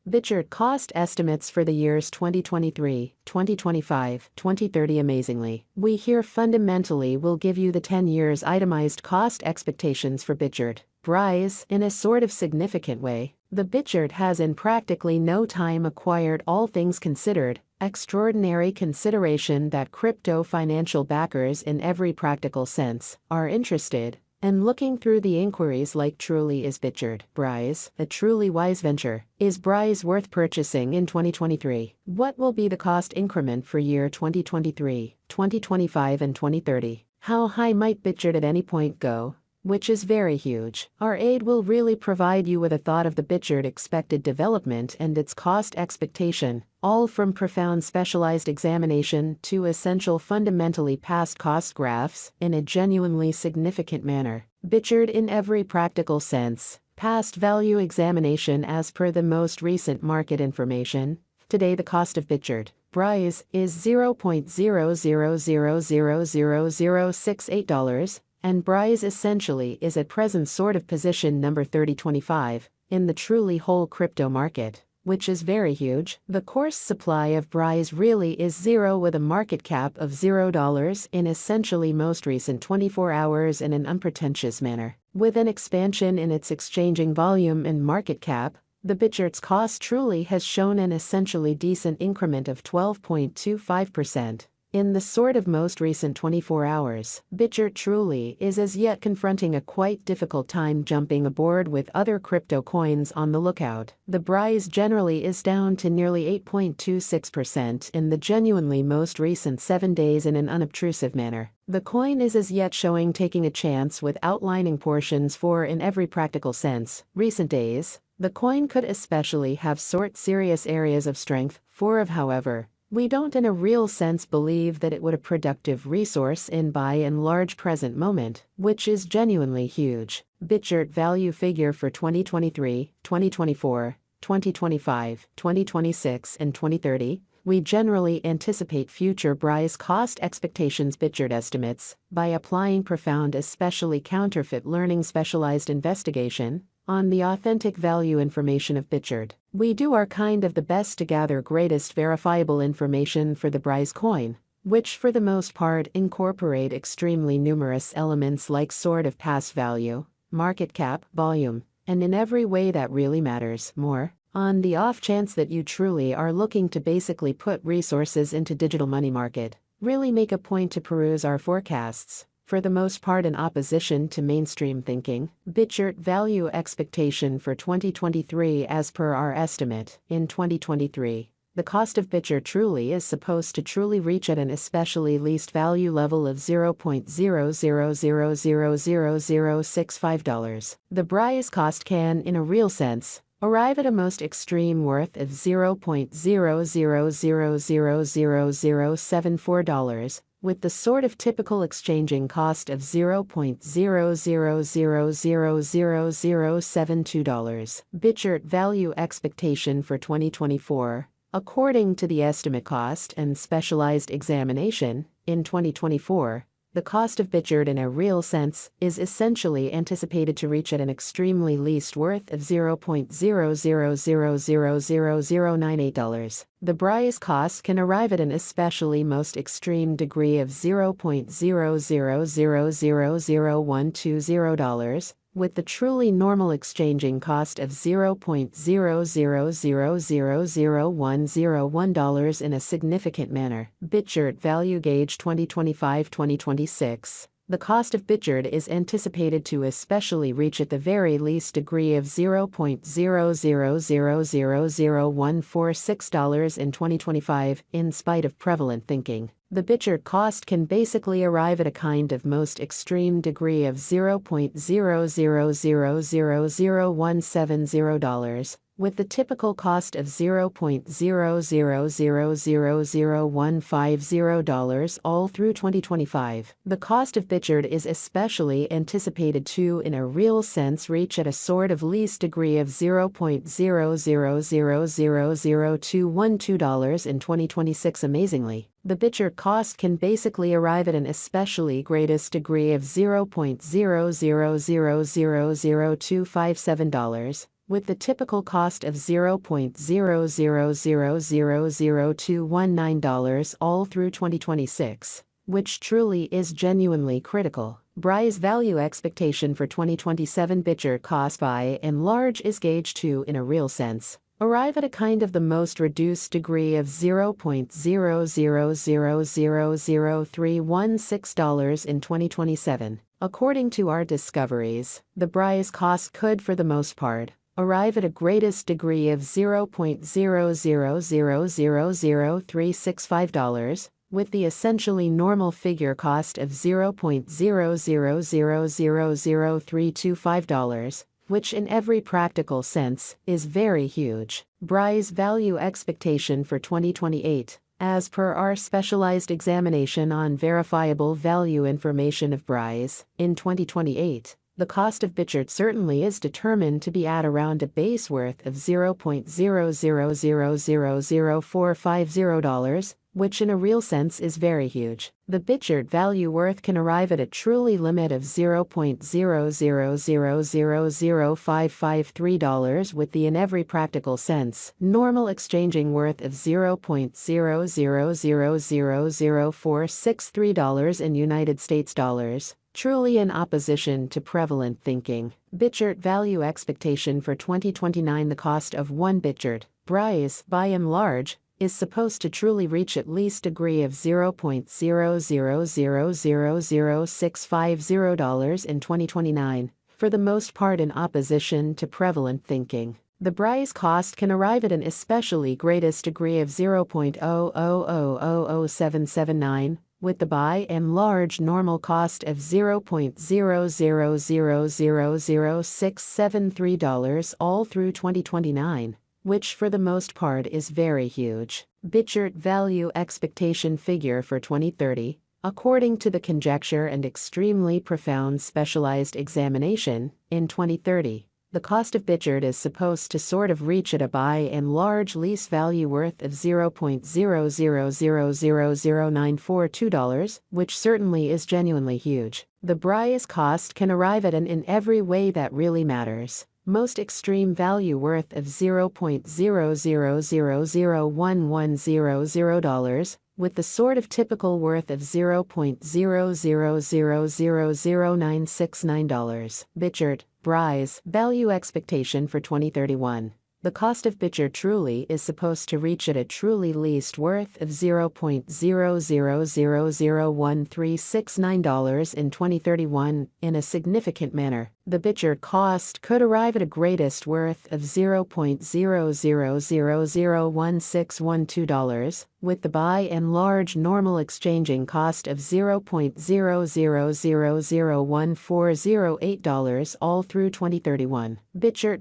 BITGERT cost estimates for the years 2023, 2025, 2030. Amazingly, we here fundamentally will give you the 10 years itemized cost expectations for BITGERT. BRISE, in a sort of significant way, the BITGERT has in practically no time acquired, all things considered, extraordinary consideration that crypto financial backers in every practical sense are interested and looking through the inquiries like, truly is BITGERT, BRISE, a truly wise venture? Is BRISE worth purchasing in 2023? What will be the cost increment for year 2023, 2025 and 2030? How high might BITGERT at any point go? Which is very huge. Our aid will really provide you with a thought of the BITGERT expected development and its cost expectation, all from profound specialized examination to essential fundamentally past cost graphs in a genuinely significant manner. BITGERT in every practical sense, past value examination as per the most recent market information. Today the cost of BITGERT, BRISE, is $0.00000068. And BRISE essentially is at present sort of position number 3025 in the truly whole crypto market, which is very huge. The course supply of BRISE really is zero, with a market cap of $0 in essentially most recent 24 hours in an unpretentious manner. With an expansion in its exchanging volume and market cap, the BITGERT's cost truly has shown an essentially decent increment of 12.25%. In the sort of most recent 24 hours, BITGERT truly is as yet confronting a quite difficult time jumping aboard with other crypto coins on the lookout. The BRISE generally is down to nearly 8.26% in the genuinely most recent 7 days in an unobtrusive manner. The coin is as yet showing taking a chance with outlining portions for, in every practical sense, recent days. The coin could especially have serious areas of strength however, we don't in a real sense believe that it would a productive resource in by and large present moment, which is genuinely huge. BITGERT value figure for 2023, 2024, 2025, 2026 and 2030. We generally anticipate future BRISE cost expectations. BITGERT estimates, by applying profound especially counterfeit learning specialized investigation on the authentic value information of BITGERT. We do our kind of the best to gather greatest verifiable information for the BRISE coin, which for the most part incorporate extremely numerous elements like sort of past value, market cap, volume, and in every way that really matters more. On the off chance that you truly are looking to basically put resources into digital money market, really make a point to peruse our forecasts. For the most part in opposition to mainstream thinking, BITGERT value expectation for 2023 as per our estimate. In 2023, the cost of BITGERT truly is supposed to truly reach at an especially least value level of $0.00000065. The BRISE cost can, in a real sense, arrive at a most extreme worth of $0.00000074, with the sort of typical exchanging cost of $0.00000072. BITGERT value expectation for 2024, according to the estimate cost and specialized examination. In 2024, the cost of BITGERT in a real sense is essentially anticipated to reach at an extremely least worth of $0.00000098. The BRISE cost can arrive at an especially most extreme degree of $0.00000120, with the truly normal exchanging cost of $0.00000101 in a significant manner. BITGERT value gauge 2025-2026. The cost of BITGERT is anticipated to especially reach at the very least degree of $0.00000146 in 2025, in spite of prevalent thinking. The BITGERT cost can basically arrive at a kind of most extreme degree of $0.00000170, with the typical cost of $0.00000150 all through 2025. The cost of BITGERT is especially anticipated to, in a real sense, reach at a sort of least degree of $0.00000212 in 2026. Amazingly, the BITGERT cost can basically arrive at an especially greatest degree of $0.00000257, with the typical cost of $0.00000219 all through 2026, which truly is genuinely critical. BRISE value expectation for 2027 BITGERT cost by and large is gauged to, in a real sense, arrive at a kind of the most reduced degree of $0.00000316 in 2027. According to our discoveries, the BRISE cost could, for the most part, arrive at a greatest degree of $0.00000365, with the essentially normal figure cost of $0.00000325, which in every practical sense is very huge. BRISE value expectation for 2028, as per our specialized examination on verifiable value information of BRISE, in 2028, the cost of BITGERT certainly is determined to be at around a base worth of $0.00000450, which in a real sense is very huge. The BITGERT value worth can arrive at a truly limit of $0.00000553, with the in every practical sense normal exchanging worth of $0.00000463 in United States dollars. Truly in opposition to prevalent thinking. BITGERT value expectation for 2029. The cost of one BITGERT, BRISE, by and large, is supposed to truly reach at least degree of $0.00000650 in 2029, for the most part in opposition to prevalent thinking. The BRISE cost can arrive at an especially greatest degree of $0.00000779, with the by and large normal cost of $0.00000673 all through 2029, which for the most part is very huge. BITGERT value expectation figure for 2030, according to the conjecture and extremely profound specialized examination, in 2030. The cost of BITGERT is supposed to sort of reach at a by and large lease value worth of $0.00000942, which certainly is genuinely huge. The BRISE cost can arrive at an in every way that really matters most extreme value worth of $0.00001100, with the sort of typical worth of $0.00000969. BITGERT, BRISE, value expectation for 2031. The cost of BITGERT truly is supposed to reach at a truly least worth of $0.00001369 in 2031, in a significant manner. The BITGERT cost could arrive at a greatest worth of $0.00001612, with the by and large normal exchanging cost of $0.00001408 all through 2031. BITGERT